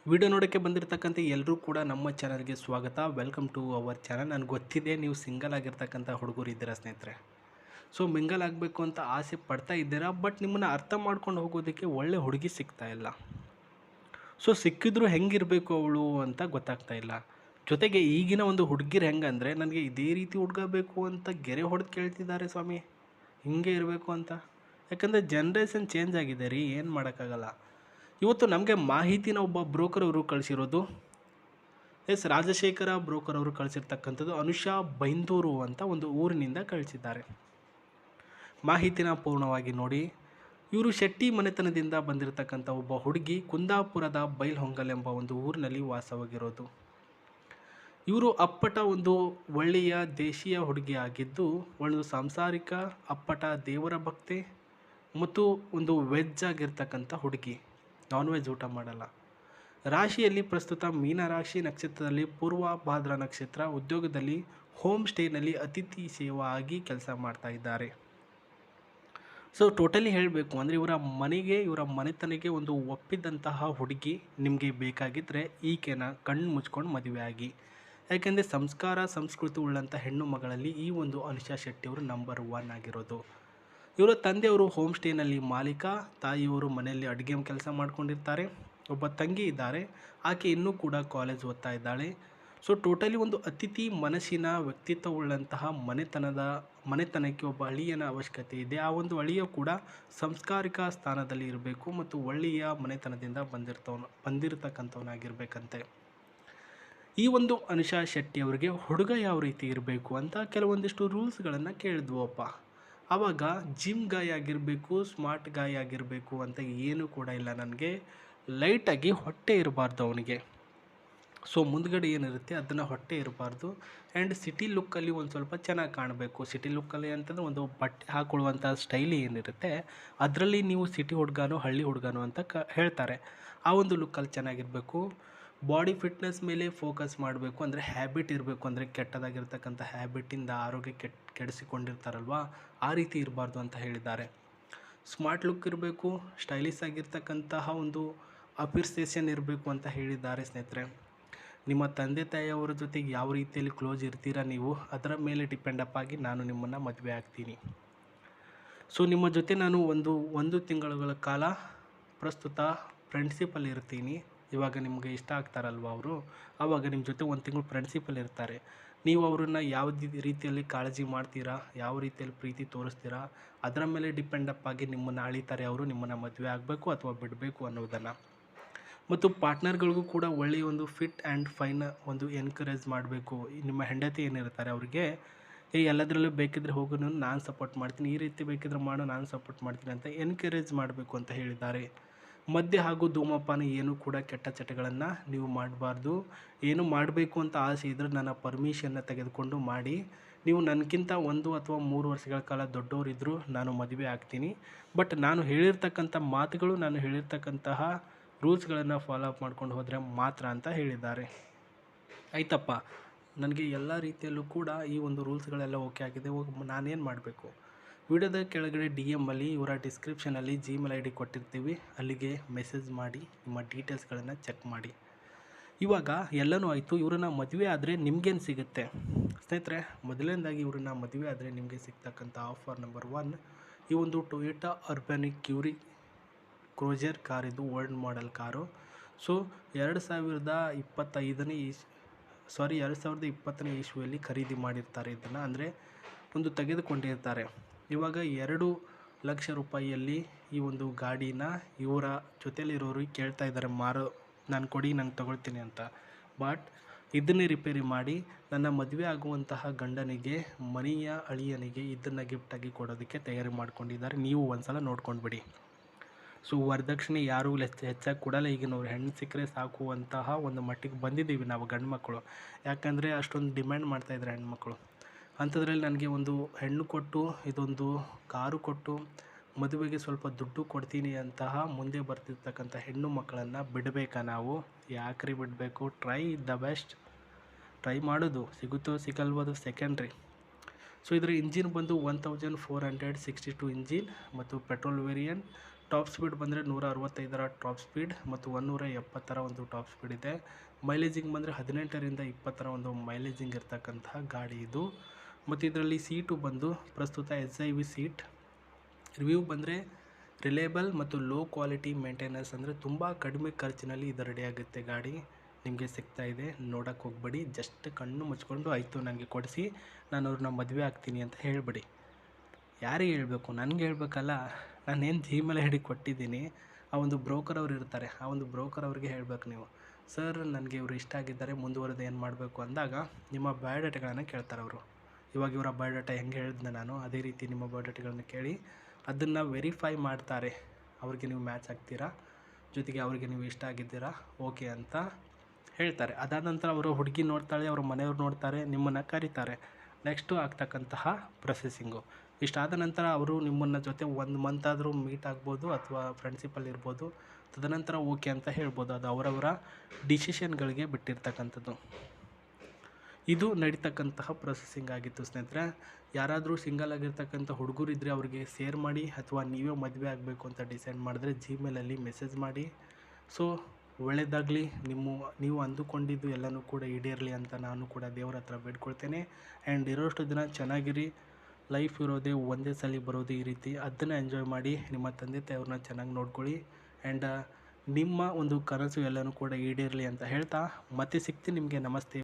Video ನೋಡೋಕ್ಕೆ ಬಂದಿರತಕ್ಕಂಥ ಎಲ್ಲರೂ ಕೂಡ ನಮ್ಮ ಚಾನಲ್ಗೆ ಸ್ವಾಗತ. Welcome to our channel. ನನಗೆ ಗೊತ್ತಿದೆ ನೀವು ಸಿಂಗಲ್ ಆಗಿರ್ತಕ್ಕಂಥ ಹುಡುಗರು ಇದ್ದೀರಾ ಸ್ನೇಹಿತರೆ. ಸೊ ಮಿಂಗಲ್ ಆಗಬೇಕು ಅಂತ ಆಸೆ ಪಡ್ತಾ ಇದ್ದೀರಾ, ಬಟ್ ನಿಮ್ಮನ್ನು ಅರ್ಥ ಮಾಡ್ಕೊಂಡು ಹೋಗೋದಕ್ಕೆ ಒಳ್ಳೆ ಹುಡುಗಿ ಸಿಗ್ತಾ ಇಲ್ಲ. ಸೊ ಸಿಕ್ಕಿದ್ರು ಹೆಂಗಿರಬೇಕು ಅವಳು ಅಂತ ಗೊತ್ತಾಗ್ತಾ ಇಲ್ಲ. ಜೊತೆಗೆ ಈಗಿನ ಒಂದು ಹುಡುಗಿರು ಹೆಂಗಂದರೆ, ನನಗೆ ಇದೇ ರೀತಿ ಹುಡುಗ ಬೇಕು ಅಂತ ಗೆರೆ ಹೊಡೆದು ಕೇಳ್ತಿದ್ದಾರೆ ಸ್ವಾಮಿ, ಹಿಂಗೆ ಇರಬೇಕು ಅಂತ. ಯಾಕಂದರೆ ಜನ್ರೇಷನ್ ಚೇಂಜ್ ಆಗಿದೆ ರೀ, ಏನು ಮಾಡೋಕ್ಕಾಗಲ್ಲ. ಇವತ್ತು ನಮಗೆ ಮಾಹಿತಿನ ಒಬ್ಬ ಬ್ರೋಕರ್ ಅವರು ಕಳಿಸಿರೋದು. ರಾಜಶೇಖರ ಬ್ರೋಕರ್ ಅವರು ಕಳಿಸಿರ್ತಕ್ಕಂಥದ್ದು ಅನುಷಾ ಬೈಂದೂರು ಅಂತ ಒಂದು ಊರಿನಿಂದ ಕಳಿಸಿದ್ದಾರೆ. ಮಾಹಿತಿನ ಪೂರ್ಣವಾಗಿ ನೋಡಿ. ಇವರು ಶೆಟ್ಟಿ ಮನೆತನದಿಂದ ಬಂದಿರತಕ್ಕಂಥ ಒಬ್ಬ ಹುಡುಗಿ ಕುಂದಾಪುರದ ಬೈಲ್ಹೊಂಗಲ್ ಎಂಬ ಒಂದು ಊರಿನಲ್ಲಿ ವಾಸವಾಗಿರೋದು. ಇವರು ಅಪ್ಪಟ ಒಂದು ಒಳ್ಳೆಯ ದೇಶೀಯ ಹುಡುಗಿ ಆಗಿದ್ದು, ಒಂದು ಸಾಂಸಾರಿಕ ಅಪ್ಪಟ ದೇವರ ಭಕ್ತಿ ಮತ್ತು ಒಂದು ವೆಜ್ ಆಗಿರ್ತಕ್ಕಂಥ ಹುಡುಗಿ, ನಾನ್ ವೆಜ್ ಊಟ ಮಾಡಲ್ಲ. ರಾಶಿಯಲ್ಲಿ ಪ್ರಸ್ತುತ ಮೀನರಾಶಿ, ನಕ್ಷತ್ರದಲ್ಲಿ ಪೂರ್ವಭಾದ್ರ ನಕ್ಷತ್ರ, ಉದ್ಯೋಗದಲ್ಲಿ ಹೋಮ್ ಸ್ಟೇನಲ್ಲಿ ಅತಿಥಿ ಸೇವಾ ಆಗಿ ಕೆಲಸ ಮಾಡ್ತಾ ಇದ್ದಾರೆ. ಸೊ ಟೋಟಲಿ ಹೇಳಬೇಕು ಅಂದರೆ ಇವರ ಮನೆತನಕ್ಕೆ ಒಂದು ಒಪ್ಪಿದಂತಹ ಹುಡುಗಿ ನಿಮಗೆ ಬೇಕಾಗಿದ್ದರೆ ಈಕೆನ ಕಣ್ಣು ಮುಚ್ಕೊಂಡು ಮದುವೆ ಆಗಿ. ಯಾಕೆಂದರೆ ಸಂಸ್ಕಾರ ಸಂಸ್ಕೃತಿ ಉಳ್ಳಂಥ ಹೆಣ್ಣು ಮಗಳಲ್ಲಿ ಈ ಒಂದು ಅನುಷಾ ಶೆಟ್ಟಿಯವರು ನಂಬರ್ 1 ಆಗಿರೋದು. ಇವರ ತಂದೆಯವರು ಹೋಮ್ ಸ್ಟೇನಲ್ಲಿ ಮಾಲೀಕ, ತಾಯಿಯವರು ಮನೆಯಲ್ಲಿ ಅಡುಗೆ ಕೆಲಸ ಮಾಡ್ಕೊಂಡಿರ್ತಾರೆ. ಒಬ್ಬ ತಂಗಿ ಇದ್ದಾರೆ, ಆಕೆ ಇನ್ನೂ ಕೂಡ ಕಾಲೇಜ್ ಓದ್ತಾ ಇದ್ದಾಳೆ. ಸೊ ಟೋಟಲಿ ಒಂದು ಅತಿಥಿ ಮನಸ್ಸಿನ ವ್ಯಕ್ತಿತ್ವವುಳ್ಳಂತಹ ಮನೆತನಕ್ಕೆ ಒಬ್ಬ ಅಳಿಯನ ಅವಶ್ಯಕತೆ ಇದೆ. ಆ ಒಂದು ಅಳಿಯ ಕೂಡ ಸಂಸ್ಕಾರಿಕ ಸ್ಥಾನದಲ್ಲಿ ಇರಬೇಕು ಮತ್ತು ಒಳ್ಳೆಯ ಮನೆತನದಿಂದ ಬಂದಿರತಕ್ಕಂಥವನಾಗಿರ್ಬೇಕಂತೆ. ಈ ಒಂದು ಅನುಷಾ ಶೆಟ್ಟಿ ಅವರಿಗೆ ಹುಡುಗ ಯಾವ ರೀತಿ ಇರಬೇಕು ಅಂತ ಕೆಲವೊಂದಿಷ್ಟು ರೂಲ್ಸ್ಗಳನ್ನು ಕೇಳಿದ್ವಪ್ಪ. ಆವಾಗ ಜಿಮ್ ಗಾಯ್ ಆಗಿರಬೇಕು, ಸ್ಮಾರ್ಟ್ ಗಾಯ್ ಆಗಿರಬೇಕು ಅಂತ ಏನೂ ಕೂಡ ಇಲ್ಲ. ನನಗೆ ಲೈಟಾಗಿ ಹೊಟ್ಟೆ ಇರಬಾರ್ದು ಅವನಿಗೆ. ಸೊ ಮುಂದ್ಗಡೆ ಏನಿರುತ್ತೆ ಅದನ್ನು ಹೊಟ್ಟೆ ಇರಬಾರ್ದು. ಆ್ಯಂಡ್ ಸಿಟಿ ಲುಕ್ಕಲ್ಲಿ ಒಂದು ಸ್ವಲ್ಪ ಚೆನ್ನಾಗಿ ಕಾಣಬೇಕು. ಸಿಟಿ ಲುಕ್ಕಲ್ಲಿ ಅಂತಂದರೆ ಒಂದು ಬಟ್ಟೆ ಹಾಕೊಳ್ಳುವಂಥ ಸ್ಟೈಲಿ ಏನಿರುತ್ತೆ ಅದರಲ್ಲಿ ನೀವು ಸಿಟಿ ಹುಡುಗನೋ ಹಳ್ಳಿ ಹುಡುಗನೋ ಅಂತ ಹೇಳ್ತಾರೆ. ಆ ಒಂದು ಲುಕ್ಕಲ್ಲಿ ಚೆನ್ನಾಗಿರಬೇಕು. ಬಾಡಿ ಫಿಟ್ನೆಸ್ ಮೇಲೆ ಫೋಕಸ್ ಮಾಡಬೇಕು. ಅಂದರೆ ಹ್ಯಾಬಿಟ್ ಇರಬೇಕು. ಅಂದರೆ ಕೆಟ್ಟದಾಗಿರ್ತಕ್ಕಂಥ ಹ್ಯಾಬಿಟ್ಟಿಂದ ಆರೋಗ್ಯ ಕೆಡಿಸಿಕೊಂಡಿರ್ತಾರಲ್ವ, ಆ ರೀತಿ ಇರಬಾರ್ದು ಅಂತ ಹೇಳಿದ್ದಾರೆ. ಸ್ಮಾರ್ಟ್ ಲುಕ್ ಇರಬೇಕು, ಸ್ಟೈಲಿಶ್ ಆಗಿರ್ತಕ್ಕಂತಹ ಒಂದು ಅಪ್ರಿಸಿಯೇಷನ್ ಇರಬೇಕು ಅಂತ ಹೇಳಿದ್ದಾರೆ ಸ್ನೇಹಿತರೆ. ನಿಮ್ಮ ತಂದೆ ತಾಯಿಯವರ ಜೊತೆಗೆ ಯಾವ ರೀತಿಯಲ್ಲಿ ಕ್ಲೋಸ್ ಇರ್ತೀರಾ ನೀವು, ಅದರ ಮೇಲೆ ಡಿಪೆಂಡಪ್ ಆಗಿ ನಾನು ನಿಮ್ಮನ್ನು ಮದುವೆ ಆಗ್ತೀನಿ. ಸೊ ನಿಮ್ಮ ಜೊತೆ ನಾನು ಒಂದು ತಿಂಗಳುಗಳ ಕಾಲ ಪ್ರಸ್ತುತ ಫ್ರೆಂಡ್ಶಿಪ್ಪಲ್ಲಿ ಇರ್ತೀನಿ. ಇವಾಗ ನಿಮಗೆ ಇಷ್ಟ ಆಗ್ತಾರಲ್ವ ಅವರು, ಆವಾಗ ನಿಮ್ಮ ಜೊತೆ ಒಂದು ತಿಂಗಳು ಫ್ರೆಂಡ್ಶಿಪ್ಪಲ್ಲಿ ಇರ್ತಾರೆ. ನೀವು ಅವ್ರನ್ನ ಯಾವ ರೀತಿಯಲ್ಲಿ ಕಾಳಜಿ ಮಾಡ್ತೀರಾ, ಯಾವ ರೀತಿಯಲ್ಲಿ ಪ್ರೀತಿ ತೋರಿಸ್ತೀರಾ, ಅದರ ಮೇಲೆ ಡಿಪೆಂಡಪ್ ಆಗಿ ನಿಮ್ಮನ್ನು ಅಳಿತಾರೆ ಅವರು, ನಿಮ್ಮನ್ನು ಮದುವೆ ಆಗಬೇಕು ಅಥವಾ ಬಿಡಬೇಕು ಅನ್ನೋದನ್ನು. ಮತ್ತು ಪಾರ್ಟ್ನರ್ಗಳಿಗೂ ಕೂಡ ಒಳ್ಳೆಯ ಒಂದು ಫಿಟ್ ಆ್ಯಂಡ್ ಫೈನ್ ಒಂದು ಎನ್ಕರೇಜ್ ಮಾಡಬೇಕು. ನಿಮ್ಮ ಹೆಂಡತಿ ಏನಿರ್ತಾರೆ ಅವರಿಗೆ ಎಲ್ಲದರಲ್ಲೂ ಬೇಕಿದ್ರೆ ಹೋಗು, ನಾನು ಸಪೋರ್ಟ್ ಮಾಡ್ತೀನಿ, ಈ ರೀತಿ ಬೇಕಿದ್ರೆ ಮಾಡು, ನಾನು ಸಪೋರ್ಟ್ ಮಾಡ್ತೀನಿ ಅಂತ ಎನ್ಕರೇಜ್ ಮಾಡಬೇಕು ಅಂತ ಹೇಳಿದ್ದಾರೆ. ಮದ್ಯ ಹಾಗೂ ಧೂಮಪಾನ ಏನೂ ಕೂಡ ಕೆಟ್ಟ ಚಟಗಳನ್ನು ನೀವು ಮಾಡಬಾರ್ದು. ಏನು ಮಾಡಬೇಕು ಅಂತ ಆಸೆ ಇದ್ದರೆ ನನ್ನ ಪರ್ಮಿಷನ್ನ ತೆಗೆದುಕೊಂಡು ಮಾಡಿ. ನೀವು ನನಗಿಂತ 1 ಅಥವಾ 3 ವರ್ಷಗಳ ಕಾಲ ದೊಡ್ಡವರಿದ್ದರೂ ನಾನು ಮದುವೆ ಆಗ್ತೀನಿ. ಬಟ್ ನಾನು ಹೇಳಿರ್ತಕ್ಕಂಥ ಮಾತುಗಳು, ನಾನು ಹೇಳಿರ್ತಕ್ಕಂತಹ ರೂಲ್ಸ್ಗಳನ್ನು ಫಾಲೋ ಅಪ್ ಮಾಡ್ಕೊಂಡು ಹೋದರೆ ಮಾತ್ರ ಅಂತ ಹೇಳಿದ್ದಾರೆ. ಆಯ್ತಪ್ಪ, ನನಗೆ ಎಲ್ಲ ರೀತಿಯಲ್ಲೂ ಕೂಡ ಈ ಒಂದು ರೂಲ್ಸ್ಗಳೆಲ್ಲ ಓಕೆ ಆಗಿದೆ. ನಾನೇನು ಮಾಡಬೇಕು? ವಿಡಿಯೋದ ಕೆಳಗಡೆ DM ಅಲ್ಲಿ ಇವರ ಡಿಸ್ಕ್ರಿಪ್ಷನಲ್ಲಿ Gmail ID ಕೊಟ್ಟಿರ್ತೀವಿ, ಅಲ್ಲಿಗೆ ಮೆಸೇಜ್ ಮಾಡಿ ನಿಮ್ಮ ಡೀಟೇಲ್ಸ್ಗಳನ್ನು ಚೆಕ್ ಮಾಡಿ. ಇವಾಗ ಎಲ್ಲನೂ ಆಯಿತು. ಇವರನ್ನ ಮದುವೆ ಆದರೆ ನಿಮಗೇನು ಸಿಗುತ್ತೆ ಸ್ನೇಹಿತರೆ? ಮೊದಲನೇದಾಗಿ ಇವರನ್ನ ಮದುವೆ ಆದರೆ ನಿಮಗೆ ಸಿಗ್ತಕ್ಕಂಥ ಆಫರ್ ನಂಬರ್ 1, ಈ ಒಂದು ಟೊಯೋಟಾ ಅರ್ಬ್ಯಾನಿಕ್ ಕ್ರೂಜರ್ ಕಾರ್. ಇದು ಓಲ್ಡ್ ಮಾಡೆಲ್ ಕಾರು. ಸೊ 2020ನೇ ಇಸ್ವಿಯಲ್ಲಿ ಖರೀದಿ ಮಾಡಿರ್ತಾರೆ ಇದನ್ನು, ಅಂದರೆ ಒಂದು ತೆಗೆದುಕೊಂಡಿರ್ತಾರೆ. ಇವಾಗ 2 ಲಕ್ಷ ರೂಪಾಯಿಯಲ್ಲಿ ಈ ಒಂದು ಗಾಡಿನ ಇವರ ಜೊತೆಲಿರೋರು ಕೇಳ್ತಾ ಇದ್ದಾರೆ, ನಾನು ಕೊಡಿ, ನಾನು ತಗೊಳ್ತೀನಿ ಅಂತ. ಬಟ್ ಇದನ್ನೇ ರಿಪೇರಿ ಮಾಡಿ ನನ್ನ ಮದುವೆ ಆಗುವಂತಹ ಗಂಡನಿಗೆ, ಮನೆಯ ಅಳಿಯನಿಗೆ ಇದನ್ನು ಗಿಫ್ಟಾಗಿ ಕೊಡೋದಕ್ಕೆ ತಯಾರಿ ಮಾಡ್ಕೊಂಡಿದ್ದಾರೆ. ನೀವು ಒಂದು ಸಲ ನೋಡ್ಕೊಂಡ್ಬಿಡಿ. ಸೊ ವರದಕ್ಷಿಣೆ ಯಾರೂ ಹೆಚ್ಚಾಗಿ ಕೊಡಲ್ಲ. ಈಗಿನವ್ರು ಹೆಣ್ಣು ಸಿಕ್ಕರೆ ಸಾಕುವಂತಹ ಒಂದು ಮಟ್ಟಿಗೆ ಬಂದಿದ್ದೀವಿ ನಾವು ಗಂಡು ಮಕ್ಕಳು. ಯಾಕಂದರೆ ಅಷ್ಟೊಂದು ಡಿಮ್ಯಾಂಡ್ ಮಾಡ್ತಾಯಿದ್ದಾರೆ ಹೆಣ್ಮಕ್ಳು. ಅಂಥದ್ರಲ್ಲಿ ನನಗೆ ಒಂದು ಹೆಣ್ಣು ಕೊಟ್ಟು, ಇದೊಂದು ಕಾರು ಕೊಟ್ಟು, ಮದುವೆಗೆ ಸ್ವಲ್ಪ ದುಡ್ಡು ಕೊಡ್ತೀನಿ ಅಂತಹ ಮುಂದೆ ಬರ್ತಿರ್ತಕ್ಕಂಥ ಹೆಣ್ಣು ಮಕ್ಕಳನ್ನು ಬಿಡಬೇಕಾ ನಾವು? ಯಾಕ್ರಿ ಬಿಡಬೇಕು? Try the best. ಟ್ರೈ ಮಾಡೋದು ಸಿಗುತ್ತೋ ಸಿಗಲ್ವದು ಸೆಕೆಂಡ್ರಿ. ಸೊ ಇದರ ಇಂಜಿನ್ ಬಂದು 1462 ಇಂಜಿನ್ ಮತ್ತು ಪೆಟ್ರೋಲ್ ವೇರಿಯಂಟ್ ಟಾಪ್ ಸ್ಪೀಡ್ ಬಂದರೆ 165ರ ಟಾಪ್ ಸ್ಪೀಡ್ ಮತ್ತು 170ರ ಒಂದು ಟಾಪ್ ಸ್ಪೀಡ್ ಇದೆ. ಮೈಲೇಜಿಂಗ್ ಬಂದರೆ 18ರಿಂದ 20ರ ಒಂದು ಮೈಲೇಜಿಂಗ್ ಇರ್ತಕ್ಕಂತಹ ಗಾಡಿ ಇದು. ಮತ್ತು ಇದರಲ್ಲಿ ಸೀಟು ಬಂದು ಪ್ರಸ್ತುತ SIV ಸೀಟ್. ರಿವ್ಯೂ ಬಂದರೆ ರಿಲೇಬಲ್ ಮತ್ತು ಲೋ ಕ್ವಾಲಿಟಿ ಮೇಂಟೆನೆನ್ಸ್, ಅಂದರೆ ತುಂಬ ಕಡಿಮೆ ಖರ್ಚಿನಲ್ಲಿ ಇದು ರೆಡಿಯಾಗುತ್ತೆ ಗಾಡಿ ನಿಮಗೆ ಸಿಗ್ತಾ ಇದೆ. ನೋಡೋಕ್ಕೆ ಹೋಗ್ಬೇಡಿ, ಜಸ್ಟ್ ಕಣ್ಣು ಮುಚ್ಕೊಂಡು ಆಯಿತು ನನಗೆ ಕೊಡಿಸಿ ನಾನು ಅವ್ರನ್ನ ಮದುವೆ ಆಗ್ತೀನಿ ಅಂತ ಹೇಳಿಬಿಡಿ. ಯಾರಿಗೆ ಹೇಳಬೇಕು? ನನಗೆ ಹೇಳಬೇಕಲ್ಲ. ನಾನೇನು ಜಿಮೇಲ್ ಐಡಿ ಕೊಟ್ಟಿದ್ದೀನಿ, ಆ ಒಂದು ಬ್ರೋಕರ್ ಅವ್ರು ಇರ್ತಾರೆ, ಆ ಒಂದು ಬ್ರೋಕರ್ ಅವ್ರಿಗೆ ಹೇಳಬೇಕು ನೀವು, ಸರ್ ನನಗೆ ಇವರು ಇಷ್ಟ ಆಗಿದ್ದಾರೆ, ಮುಂದುವರೆದು ಏನು ಮಾಡಬೇಕು ಅಂದಾಗ ನಿಮ್ಮ ಬಯೋಡಾಟಾಗಳನ್ನು ಕೇಳ್ತಾರೆ ಅವರು. ಇವಾಗ ಇವರ ಬಯೋಡಾಟಾ ಹೆಂಗೆ ಹೇಳಿದ್ನ ನಾನು, ಅದೇ ರೀತಿ ನಿಮ್ಮ ಬಯೋಡಾಟಾಗಳನ್ನು ಕೇಳಿ ಅದನ್ನು ವೆರಿಫೈ ಮಾಡ್ತಾರೆ. ಅವ್ರಿಗೆ ನೀವು ಮ್ಯಾಚ್ ಆಗ್ತೀರಾ, ಜೊತೆಗೆ ಅವರಿಗೆ ನೀವು ಇಷ್ಟ ಆಗಿದ್ದೀರಾ, ಓಕೆ ಅಂತ ಹೇಳ್ತಾರೆ. ಅದಾದ ನಂತರ ಅವರು ಹುಡುಗಿ ನೋಡ್ತಾಳೆ, ಅವ್ರ ಮನೆಯವ್ರು ನೋಡ್ತಾರೆ, ನಿಮ್ಮನ್ನು ಕರೀತಾರೆ. Next ಆಗ್ತಕ್ಕಂತಹ processing. ಇಷ್ಟಾದ ನಂತರ ಅವರು ನಿಮ್ಮನ್ನು ಜೊತೆ 1 ಮಂತ್ ಆದರೂ ಮೀಟ್ ಆಗ್ಬೋದು ಅಥವಾ ಫ್ರೆಂಡ್ಶಿಪ್ಪಲ್ಲಿ ಇರ್ಬೋದು. ತದನಂತರ ಓಕೆ ಅಂತ ಹೇಳ್ಬೋದು. ಅದು ಅವರವರ ಡಿಸಿಷನ್ಗಳಿಗೆ ಬಿಟ್ಟಿರ್ತಕ್ಕಂಥದ್ದು. ಇದು ನಡೀತಕ್ಕಂತಹ ಪ್ರೊಸೆಸಿಂಗ್ ಆಗಿತ್ತು ಸ್ನೇಹಿತರೆ. ಯಾರಾದರೂ ಸಿಂಗಲ್ ಆಗಿರ್ತಕ್ಕಂಥ ಹುಡುಗರಿದ್ದರೆ ಅವ್ರಿಗೆ ಶೇರ್ ಮಾಡಿ, ಅಥವಾ ನೀವೇ ಮದುವೆ ಆಗಬೇಕು ಅಂತ ಡಿಸೈಡ್ ಮಾಡಿದ್ರೆ ಜಿಮೇಲಲ್ಲಿ ಮೆಸೇಜ್ ಮಾಡಿ. ಸೊ ಒಳ್ಳೆಯದಾಗಲಿ, ನೀವು ಅಂದುಕೊಂಡಿದ್ದು ಎಲ್ಲನೂ ಕೂಡ ಈಡೇರಲಿ ಅಂತ ನಾನು ಕೂಡ ದೇವರ ಹತ್ರ ಬೇಡ್ಕೊಳ್ತೇನೆ. ಆ್ಯಂಡ್ ಇರೋಷ್ಟು ದಿನ ಚೆನ್ನಾಗಿರಿ. ಲೈಫ್ ಇರೋದೇ ಒಂದೇ ಸಲ ಬರೋದು ಈ ರೀತಿ, ಅದನ್ನು ಎಂಜಾಯ್ ಮಾಡಿ. ನಿಮ್ಮ ತಂದೆ ತಾಯಿಯವ್ರನ್ನ ಚೆನ್ನಾಗಿ ನೋಡ್ಕೊಳ್ಳಿ. ಆ್ಯಂಡ್ ನಿಮ್ಮ ಒಂದು ಕನಸು ಎಲ್ಲನೂ ಕೂಡ ಈಡೇರಲಿ ಅಂತ ಹೇಳ್ತಾ ಮತ್ತೆ ಸಿಗ್ತೀನಿ ನಿಮಗೆ. ನಮಸ್ತೆ.